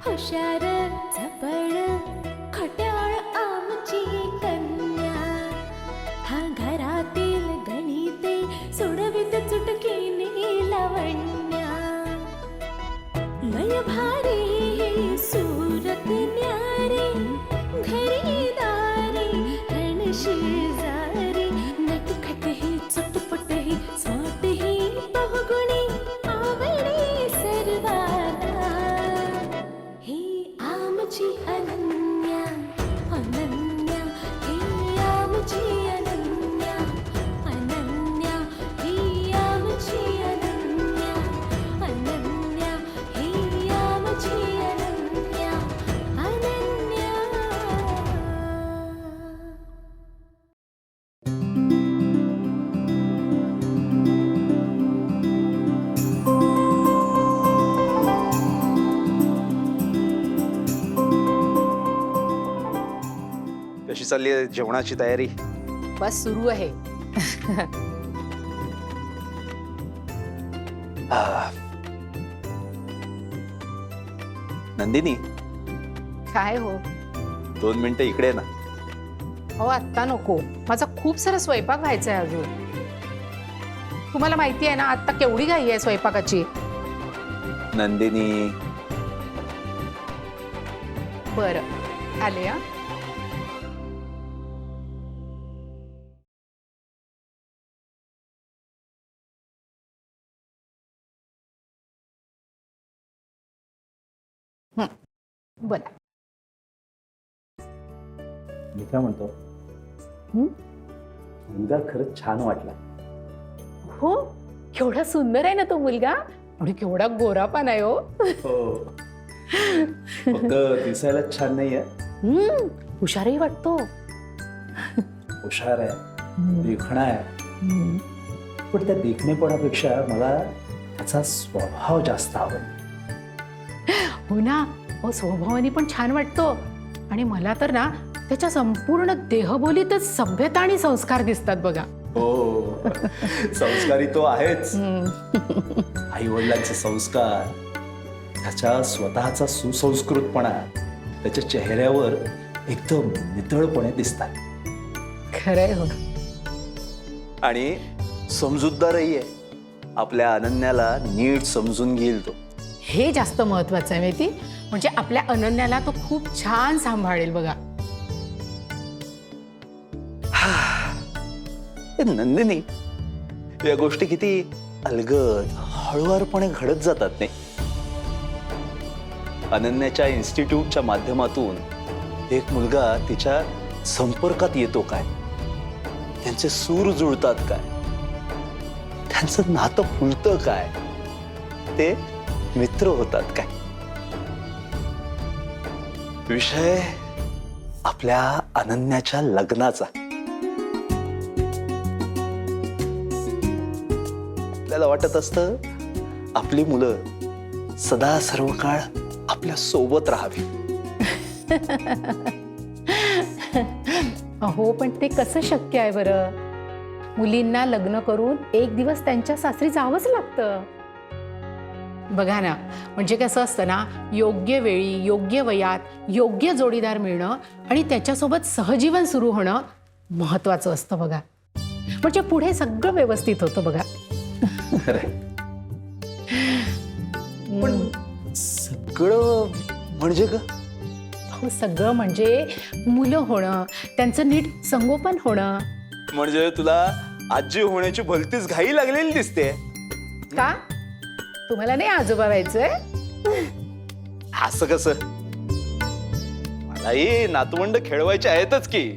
हुशार चपळ खट्याळ आमची कन्या, हा घरातील गणिते सोडवित चुटकीने लावण्या. लय भारी सूरत न्यारी, घरी दारी रण शेजारी, नटखट ही चटपट ही स्वाट ही बहुगुणी आवडी सर्वाला. ही आमची अनन्या अनन्या, ही आमची अनन्या अनन्या, ही आमची अनन्या अनन्या, ही आमची अनन्या अनन्या. कशी चालली आहे जेवणाची तयारी? बस सुरू आहे. नंदिनी, काय हो? 2 मिनिटं इकडे ये ना. हो आत्ता नको, माझा खूप सारा स्वयंपाक व्हायचा आहे अजून. तुम्हाला माहिती आहे ना आत्ता केवढी घाई आहे स्वयंपाकाची. नंदिनी, बरं आले. हा बोला. मी काय म्हणतो, मुलगा खरंच छान वाटला. हो, केवढा सुंदर आहे ना तो मुलगा, आणि केवढा गोरा पण आहे हो. फक्त दिसायला छान नाहीये, हुशारही वाटतो. हुशार आहे, देखणा आहे. पण त्या देखणेपणापेक्षा मला त्याचा स्वभाव जास्त आवडतो. हो ना, हो स्वभावाने पण छान वाटतो. आणि मला तर ना त्याच्या संपूर्ण देहबोलीतच सभ्यता आणि संस्कार दिसतात बघा. हो, संस्कारी तो आहेच. आई वडिलांचे संस्कार, त्याच्या स्वतःचा सुसंस्कृतपणा त्याच्या चेहऱ्यावर एकदम नितळपणे दिसतात. खरंय हो. आणि समजूतदारही आहे. आपल्या अनन्याला नीट समजून घेईल तो. हे जास्त महत्वाचं आहे माहिती, म्हणजे आपल्या अनन्याला तो खूप छान सांभाळेल बघा. नंदिनी, या गोष्टी किती अलगद हळुवारपणे घडत जातात नाही. अनन्याच्या इन्स्टिट्यूटच्या माध्यमातून एक मुलगा तिच्या संपर्कात येतो काय, त्यांचे सूर जुळतात काय, त्यांचं नातं फुलतं काय, ते मित्र होतात काय. विषय आपल्या अनन्याच्या लग्नाचा. आपल्याला वाटत असतं आपली मुलं सदा सर्व काळ आपल्या सोबत राहावी. हो, पण ते कसं शक्य आहे बरं? मुलींना लग्न करून एक दिवस त्यांच्या सासरी जावंच लागतं बघा ना. म्हणजे कसं असतं ना, योग्य वेळी योग्य वयात योग्य जोडीदार मिळणं आणि त्याच्यासोबत सहजीवन सुरू होणं महत्वाचं असतं बघा. म्हणजे पुढे सगळं व्यवस्थित होतं बघा. पण सगळं म्हणजे का? हो, सगळं म्हणजे मुलं होणं, त्यांचं नीट संगोपन होणं. म्हणजे तुला आजी होण्याची भलतीच घाई लागलेली दिसते. का तुम्हाला नाही आजोबा व्हायचंय? असं कसं? मलाही नातवंड खेळवायचे आहेतच की.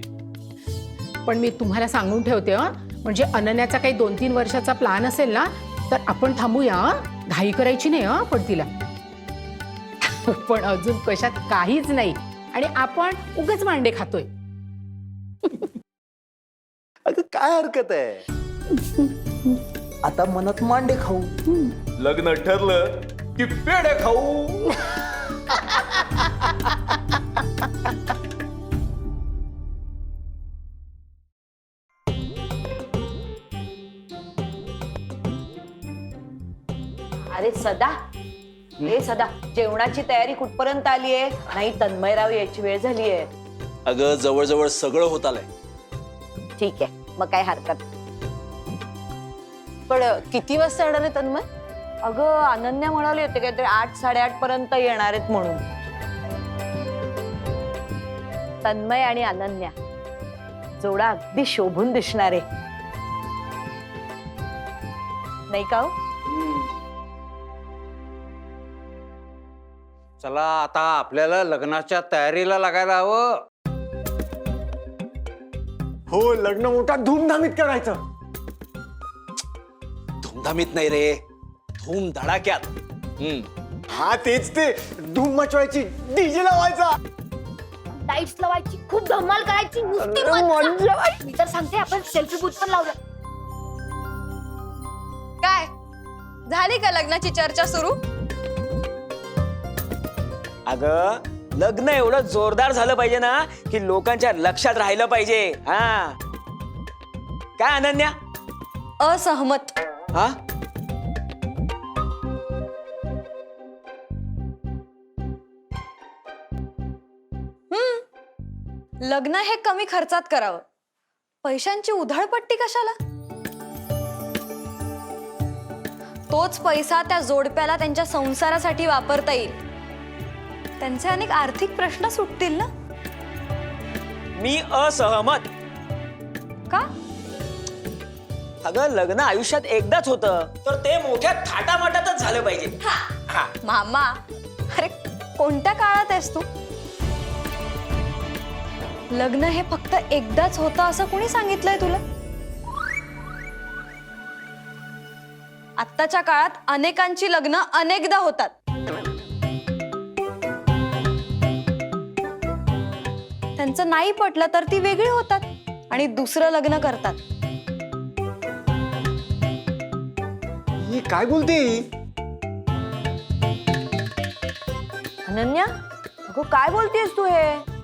पण मी तुम्हाला सांगून ठेवते हं, म्हणजे अनन्याचा काही 2-3 वर्षाचा प्लॅन असेल ना, तर आपण थांबूया हं. घाई करायची नाही हं पण तिला. पण अजून कशात काहीच नाही आणि आपण उगाच मांडे खातोय. अगं काय हरकत आहे? आता मनात मांडे खाऊ, लग्न ठरलं की पेढे खाऊ. अरे सदा, ए सदा, जेवणाची तयारी कुठपर्यंत आली आहे? नाही तन्मयराव यायची वेळ झाली आहे. अगं जवळजवळ सगळं होत आलंय. ठीक आहे, मग काय हरकत. पण किती वाजता येणार आहे तन्मय? अगं अनन्या म्हणाली होते काहीतरी 8-8:30 पर्यंत येणार आहेत म्हणून. तन्मय आणि अनन्या जोडा अगदी शोभून दिसणार आहे, नाही का हो? चला आता आपल्याला लग्नाच्या तयारीला लागायला हवं. हो, लग्न मोठा धूमधामीत करायचं. धूमधामीत नाही रे, धूम धडाक्यात. हा तेच ते, धूम मचवायची, डीजे लावायचा. लाईट्स लावायची, खूप धमाल करायची, नुसती अरे मजा. मी तर सांगते आपण सेल्फी बूथ पण लावलं. काय झाली का लग्नाची चर्चा सुरू? अगं लग्न एवढं जोरदार झालं पाहिजे ना की लोकांच्या लक्षात राहिलं पाहिजे. हा काय अनन्या? असहमत. हा लग्न हे कमी खर्चात करावं. पैशांची उधळपट्टी कशाला? तोच पैसा त्या जोडप्याला त्यांच्या संसारासाठी वापरता येईल. त्यांचे अनेक आर्थिक प्रश्न सुटतील ना. मी असहमत. का? अगं लग्न आयुष्यात एकदाच होतं, तर ते मोठ्या थाटामाटातच झालं पाहिजे. मामा, अरे कोणत्या काळात आहेस तू? लग्न हे फक्त एकदाच होतं असं कोणी सांगितलंय तुला? आत्ताच्या काळात अनेकांची लग्न अनेकदा होतात. त्यांचं नाही पटलं तर ती वेगळी होतात आणि दुसरं लग्न करतात. ही काय बोलते ही? अनन्या, अगं काय बोलतेस तू हे?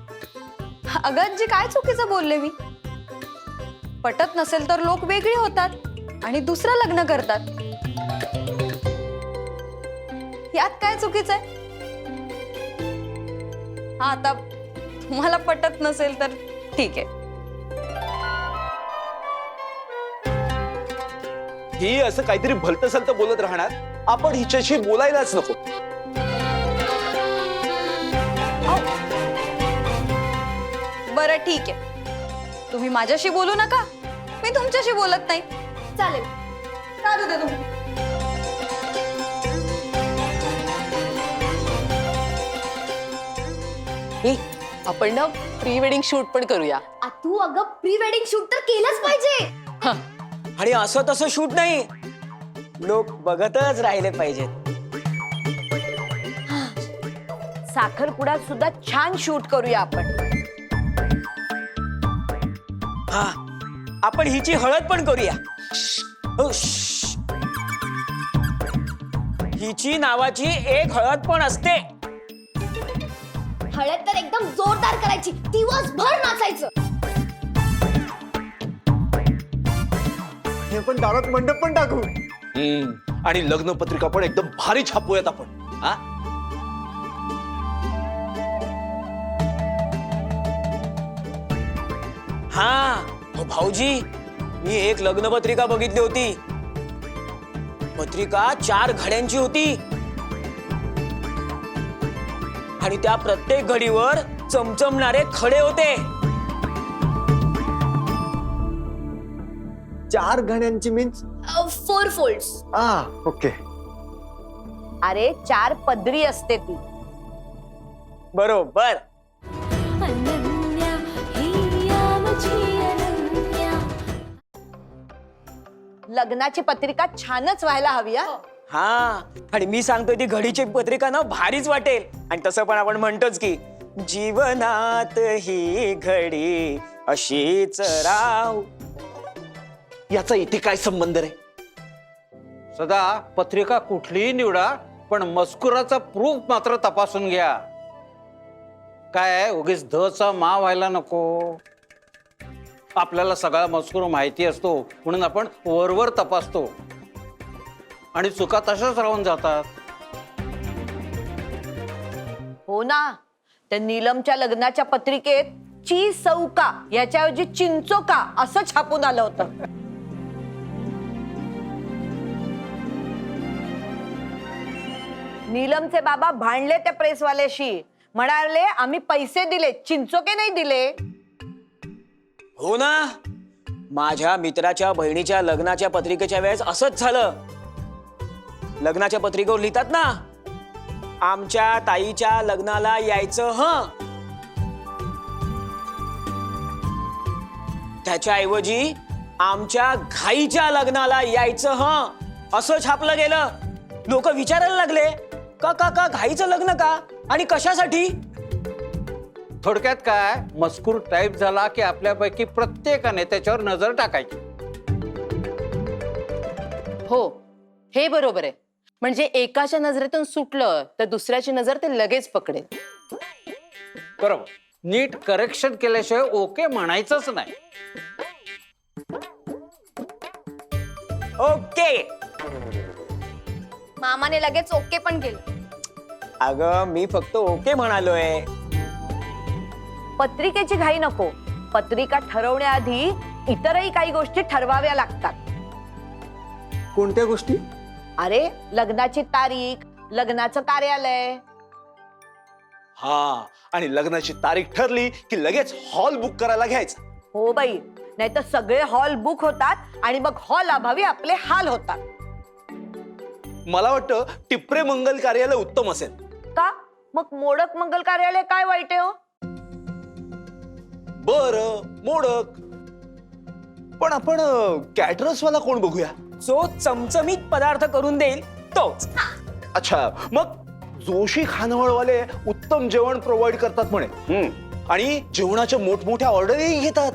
अगं जी काय चुकीचं बोलले मी? पटत नसेल तर लोक वेगळी होतात आणि दुसरं लग्न करतात. यात काय चुकीचं आहे? हा, आता तुम्हाला पटत नसेल तर ठीक आहे. ही असं काहीतरी भलतं सलतं बोलत राहणार, आपण हिच्याशी बोलायलाच नको. बरं ठीक आहे, तुम्ही माझ्याशी बोलू नका, मी तुमच्याशी बोलत नाही. चालेल. चालू दे तुम्ही. आपण ना प्री वेडिंग शूट पण करूया. तू अगं प्री वेडिंग शूट तर केलंच पाहिजे. आणि असं तसं शूट नाही, लोक बघतच राहिले पाहिजेत. साखरपुड्यात सुद्धा छान शूट करूया आपण. हा आपण हिची हळद पण करूया. हो, श्श्श. हिची नावाची एक हळद पण असते. हळद तर एकदम जोरदार करायची, दिवसभर नाचायचं. हे पण दारात मंडप पण टाकू. आणि लग्न पत्रिका पण एकदम भारी छापूयात आपण. हा हा हो भाऊजी, मी एक लग्न पत्रिका बघितली होती. पत्रिका 4 घड्यांची होती आणि त्या प्रत्येक घडीवर चमचमणारे खडे होते. 4 घड्यांची मीन्स 4 फोल्ड्स. ओके. अरे 4 पदरी असते ती. बरोबर. अनन्या हिया मुझी अनन्या. लग्नाची पत्रिका छानच व्हायला हवी. हा आणि मी सांगतोय ती घडीची पत्रिका ना भारीच वाटेल. आणि तसं पण आपण म्हणतोच की जीवनात ही घडी अशीच राहू. याचा इथे काय संबंध रे? सदा पत्रिका कुठलीही निवडा, पण मजकुराचा प्रूफ मात्र तपासून घ्या. काय उगीच धचा मा व्हायला नको. आपल्याला सगळा मजकूर माहिती असतो म्हणून आपण वरवर तपासतो आणि चुका तशाच राहून जातात. हो ना, त्या नीलमच्या लग्नाच्या पत्रिकेत ची सौका याच्याऐवजी चिंचोका असं छापून आलं होतं. नीलमचे बाबा भांडले त्या प्रेसवाल्याशी, म्हणाले आम्ही पैसे दिले, चिंचोके नाही दिले. हो ना, माझ्या मित्राच्या बहिणीच्या लग्नाच्या पत्रिकेच्या वेळेस असंच झालं. लग्नाच्या पत्रिकेवर लिहितात ना, आमच्या ताईच्या लग्नाला यायचं हं. त्याच्याऐवजी आमच्या घाईच्या लग्नाला यायचं हं असं छापलं गेलं. लोक विचारायला लागले, का का का घाईचं लग्न का आणि कशासाठी? थोडक्यात काय, मजकूर टाईप झाला की आपल्यापैकी प्रत्येकाने त्याच्यावर नजर टाकायची. हो, हे बरोबर आहे. म्हणजे एकाच्या नजरेतून सुटलं तर दुसऱ्याची नजर ते लगेच पकडेल. बरोबर. नीट करेक्शन केल्याशिवाय ओके म्हणायचंच नाही. ओके. मामाने लगेच ओके पण केलं. अगं मी फक्त ओके म्हणालोय. पत्रिकेची घाई नको. पत्रिका ठरवण्याआधी इतरही काही गोष्टी ठरवाव्या लागतात. कोणत्या गोष्टी? अरे, लग्नाची तारीख, लग्नाचं कार्यालय. हा, आणि लग्नाची तारीख ठरली की लगेच हॉल बुक करायला घ्यायचा. हो बाई, नाहीतर सगळे हॉल बुक होतात आणि मग हॉल अभावी आपले हाल होतात. मला वाटतं टिपरे मंगल कार्यालय उत्तम असेल. का मग मोडक मंगल कार्यालय काय वाईट आहे हो? बर, मोडक. पण आपण कॅटरर्स वाला कोण बघूया? जो चमचमीत पदार्थ करून देईल तोच. अच्छा, मग जोशी खानावळवाले उत्तम जेवण प्रोव्हाइड करतात म्हणे. आणि जेवणाच्या मोठमोठ्या ऑर्डरही घेतात.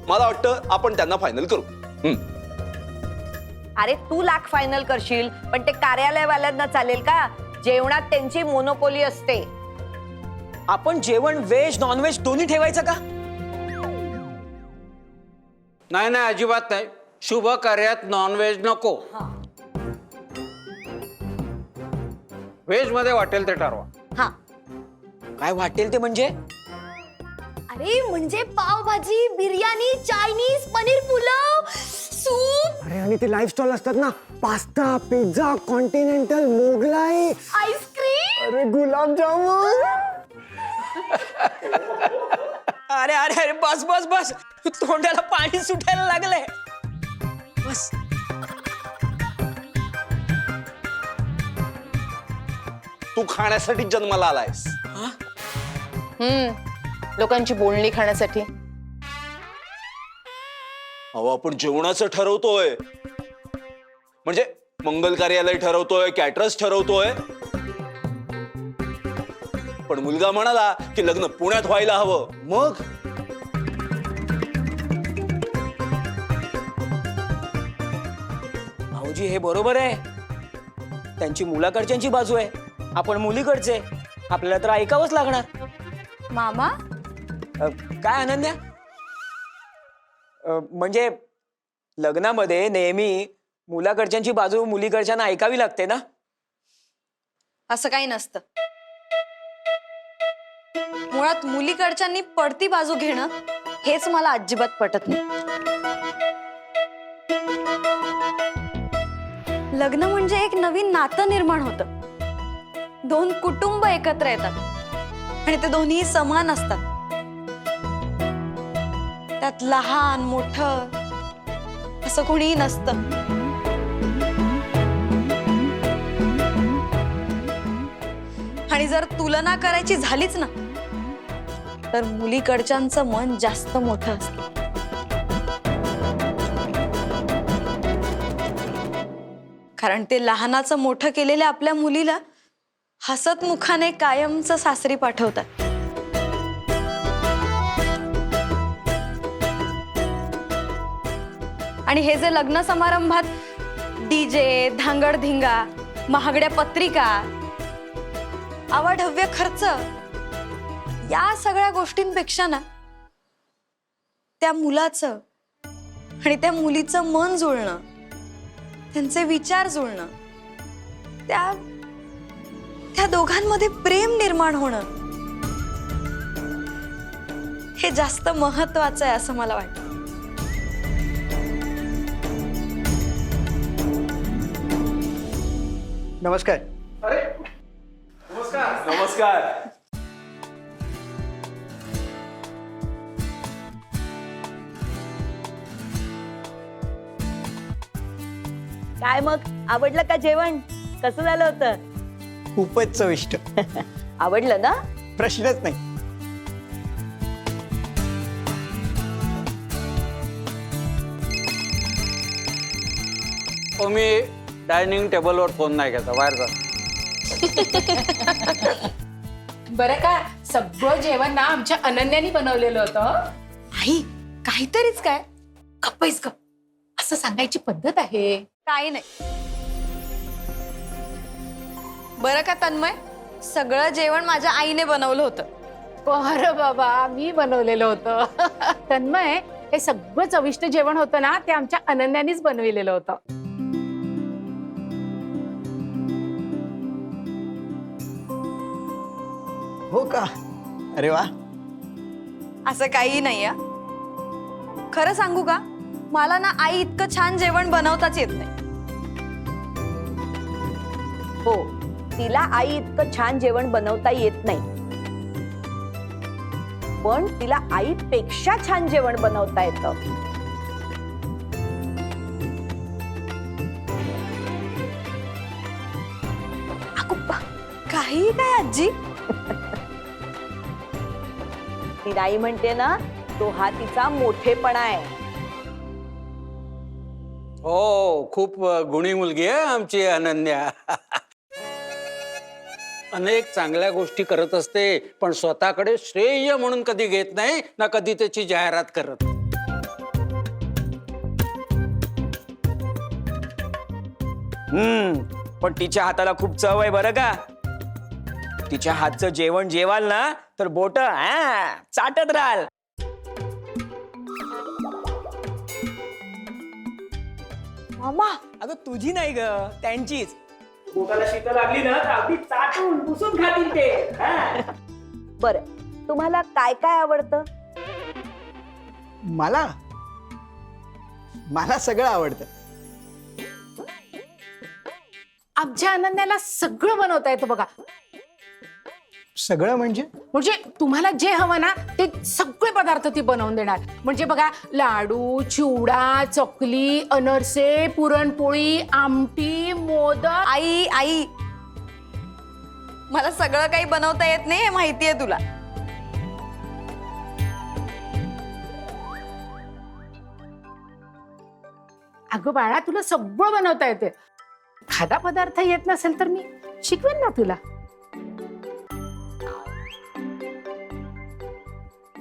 मला वाटतं आपण त्यांना फायनल करू. अरे तू लाख फायनल करशील, पण ते कार्यालयवाल्यांना चालेल का? जेवणात त्यांची मोनोपोली असते. आपण जेवण व्हेज नॉनव्हेज दोन्ही ठेवायचं का? नाही नाही, अजिबात नाही. शुभ कार्यात नॉनव्हेज नको. व्हेज मध्ये वाटेल ते ठरवा. हा, काय वाटेल ते म्हणजे? अरे म्हणजे पावभाजी, बिर्याणी, चायनीज, पनीर पुलाव, सूप, अरे आणि ते लाईफ स्टॉल असतात ना, pasta, pizza, continental, Mughlai, ice cream. अरे गुलाबजामुन. अरे अरे अरे बस बस बस, तोंडाला पाणी सुटायला लागलंय. बस. तू खाण्यासाठी जन्माला आलायस. लोकांची बोलणी खाण्यासाठी. अहो, आपण जेवणाचं ठरवतोय, म्हणजे मंगल कार्यालय ठरवतोय, कॅटरर्स ठरवतोय. पण मुलगा म्हणाला की लग्न पुण्यात व्हायला हवं. मग भाऊजी हे बरोबर आहे. त्यांची मुलाकडच्यांची बाजू आहे, आपण मुलीकडचे. आपल्याला तर ऐकावंच लागणार. मामा, काय अनन्या? म्हणजे लग्नामध्ये नेहमी मुलाकडच्यांची बाजू मुलीकडच्यांना ऐकावी लागते ना? असं काही नसतं. मुळात मुलीकडच्यांनी पडती बाजू घेणं हेच मला अजिबात पटत नाही. लग्न म्हणजे एक नवीन नातं निर्माण होतं. दोन कुटुंब एकत्र येतात आणि ते दोन्ही समान असतात. त्यात लहान मोठं असं कोणीही नसतं. आणि जर तुलना करायची झालीच ना, तर मुलीकडच्यांचं मन जास्त मोठं असतं. कारण ते लहानाचं मोठं केलेल्या आपल्या मुलीला हसत मुखाने कायमचं सासरी पाठवतात. आणि हे जे लग्न समारंभात डीजे, धांगडधिंगा, महागड्या पत्रिका, अवाढव्य खर्च, या सगळ्या गोष्टींपेक्षा ना त्या मुलाचं आणि त्या मुलीचं मन जुळणं, त्यांचे विचार जुळणं, त्या ह्या दोघांमध्ये प्रेम निर्माण होणं हे जास्त महत्वाचं आहे असं मला वाटतं. नमस्कार. नमस्कार. काय मग आवडलं का जेवण? कसं झालं होतं? खूपच चविष्ट. आवडलं ना? प्रश्नच नाही. मी डायनिंग टेबलवर फोन नाही घ्यायचा, बाहेर जा. बरं का, सगळं जेवण ना आमच्या अनन्यानी बनवलेलं होतं. आई काहीतरीच काय? गप्पैस गप, असं सांगायची पद्धत आहे. काही नाही. बरं का तन्मय, सगळं जेवण माझ्या आईने बनवलं होतं. बरं बाबा, मी बनवलेलं होतं. तन्मय, हे सगळं चविष्ट जेवण होतं ना, ते आमच्या अनन्यानीच बनविलेलं होतं. हो का? अरे वा. असं काही नाही. खरं सांगू का, मला ना आई इतकं छान जेवण बनवताच येत नाही. हो, तिला आई इतकं छान जेवण बनवता येत नाही, पण तिला आईपेक्षा छान जेवण बनवता येतं. काही काय आजी? ती नाही म्हणते ना, तो हा तिचा मोठेपणा आहे. हो, खूप गुणी मुलगी आहे आमची अनन्या. अनेक चांगल्या गोष्टी करत असते, पण स्वतःकडे श्रेय म्हणून कधी घेत नाही ना कधी त्याची जाहिरात करत. पण तिच्या हाताला खूप चव आहे बरं का. तिच्या हातचं जेवण जेवाल ना तर बोट चाटत राहाल. मामा, अगं तुझी नाही ग, त्यांचीच. बोटाला शीत लागली ना तर अगदी चाटून पुसून खातील ते. बर, तुम्हाला काय काय आवडतं? मला मला सगळं आवडतं. आमच्या अनन्याला सगळं बनवता येतं बघा. सगळं म्हणजे? म्हणजे तुम्हाला जे हवं ना ते सगळे पदार्थ ती बनवून देणार. म्हणजे बघा, लाडू, चिवडा, चकली, अनरसे, पुरणपोळी, आमटी, मोदक. आई आई, मला सगळं काही बनवता येत नाही हे माहितीये तुला. अगं बाळा, तुला सगळं बनवता येते. एखादा पदार्थ येत नसेल तर मी शिकवेन ना तुला.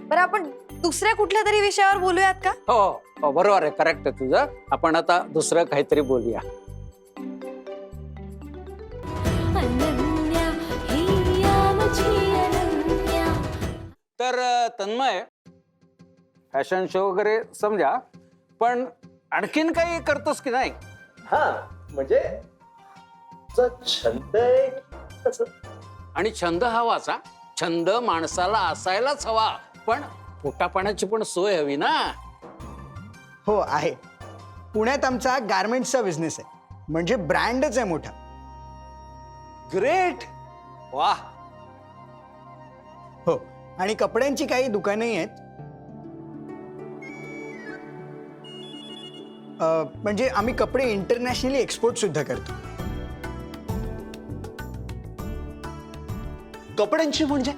बरं, आपण दुसऱ्या कुठल्या तरी विषयावर बोलूयात का? हो हो, बरोबर आहे, करेक्ट आहे तुझं. आपण आता दुसरं काहीतरी बोलूया. तर तन्मय, फॅशन शो वगैरे समजा, पण आणखीन काही करतोस की नाही? हा, म्हणजे तुझा छंद आहे तसं. आणि छंद हवाचा, छंद माणसाला असायलाच हवा, पण पोटापाण्याची पण सोय हवी ना. हो आहे. पुण्यात आमचा गारमेंट्सचा बिझनेस आहे, म्हणजे ब्रँडच आहे मोठा. ग्रेट. वाह. हो, आणि कपड्यांची काही दुकानंही आहेत. म्हणजे आम्ही कपडे इंटरनॅशनली एक्सपोर्ट सुद्धा करतो. कपड्यांची म्हणजे?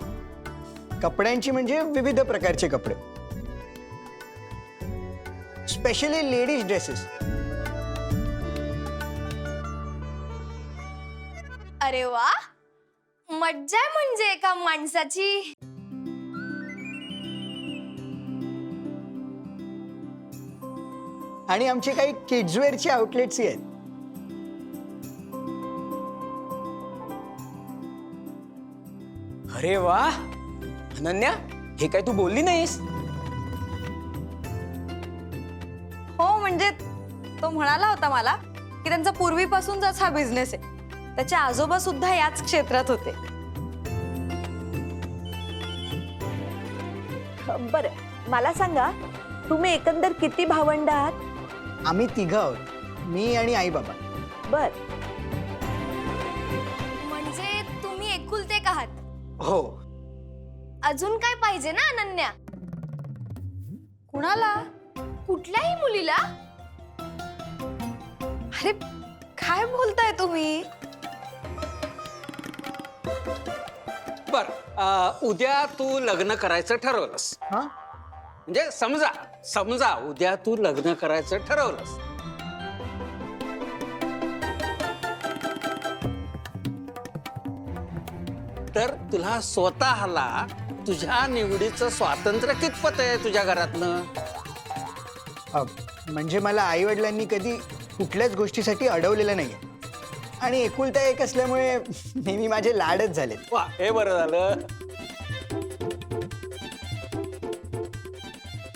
कपड्यांची म्हणजे विविध प्रकारचे कपडे, स्पेशली लेडीज ड्रेसेस. अरे वा, मज्जा आहे म्हणजे एका माणसाची. आणि आमचे काही किड्सवेअरचे आउटलेट्सही आहेत. अरे वा अनन्या, हे काय तू बोलली नाहीस? हो, म्हणजे तो म्हणाला होता मला की त्यांचा पूर्वीपासूनचाच हा बिझनेस आहे. त्याचे आजोबा सुद्धा याच क्षेत्रात होते. बरं, मला सांगा, तुम्ही एकंदर किती भावंड आहात? आम्ही तिघं आहोत, मी आणि आई बाबा. बर, म्हणजे तुम्ही एकुलते एक आहात. हो. अजून काय पाहिजे ना अनन्या? कुणाला? कुठल्याही मुलीला. अरे काय बोलताय तुम्ही? बर उद्या तू लग्न करायचं ठरवलंस. हा? म्हणजे समजा समजा उद्या तू लग्न करायचं ठरवलंस. तर तुला स्वतःला तुझ्या निवडीचं स्वातंत्र्य कितपत आहे तुझ्या घरातनं? म्हणजे मला आई वडिलांनी कधी कुठल्याच गोष्टीसाठी अडवलेलं नाहीये आणि एकुलता एक असल्यामुळे नेहमी माझे लाडच झाले. वा, हे बरं झालं.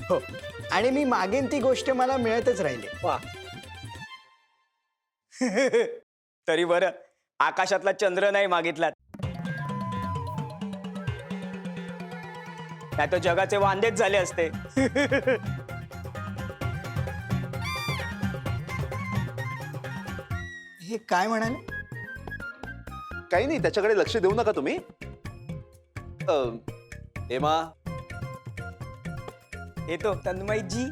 हो, आणि मी मागेन ती गोष्ट मला मिळतच राहिली. वा, तरी बरं आकाशातला चंद्र नाही मागितलात. नाही तर जगाचे वांदेच झाले असते. हे काय म्हणाले? काही नाही, त्याच्याकडे लक्ष देऊ नका तुम्ही. हेमा, येतो तन्मयजी.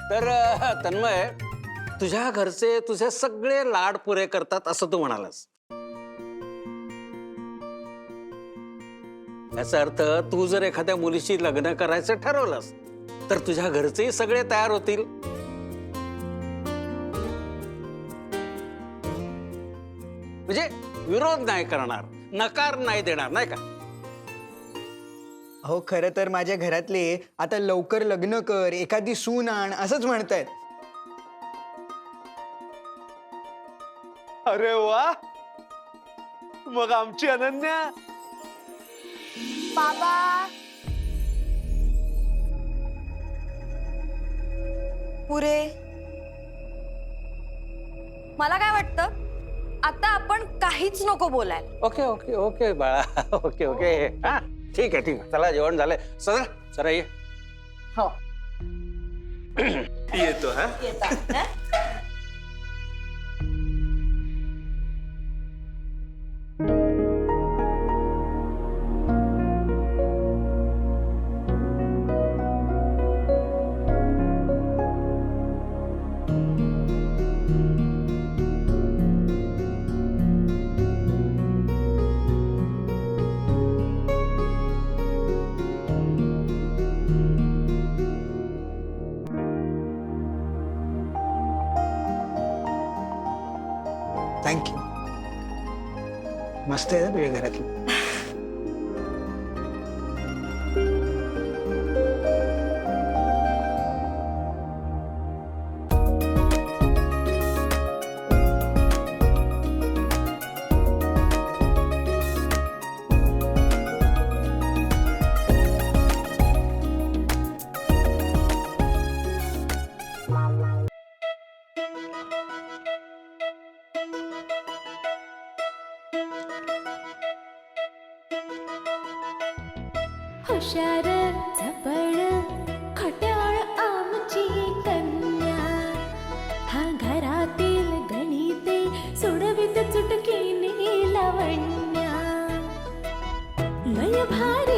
तर तन्मय, तुझ्या घरचे तुझे सगळे लाड पुरे करतात असं तू म्हणालास. याचा अर्थ तू जर एखाद्या मुलीशी लग्न करायचं ठरवलंस तर तुझ्या घरचेही सगळे तयार होतील. म्हणजे विरोध नाही करणार, नकार नाही देणार, नाही का? हो, खरं तर माझ्या घरातले आता लवकर लग्न कर, एखादी सून आण असंच म्हणतायत. अरे वा, मग आमची अनन्या. बाबा, पुरे, मला काय वाटतं आता आपण काहीच नको बोलायला. ओके ओके ओके बाळा, ओके ओके. हा, ठीक आहे ठीक आहे. चला, जेवण झालंय. सर सर ये. हो. येतो. हा, थँक्यू. मस्त आहे ना तुझ्या घरातलं. हुशार झपड खट्याळ आमची कन्या, हा घरातील गणिते सोडवित चुटकीने लावण्या. लय भारी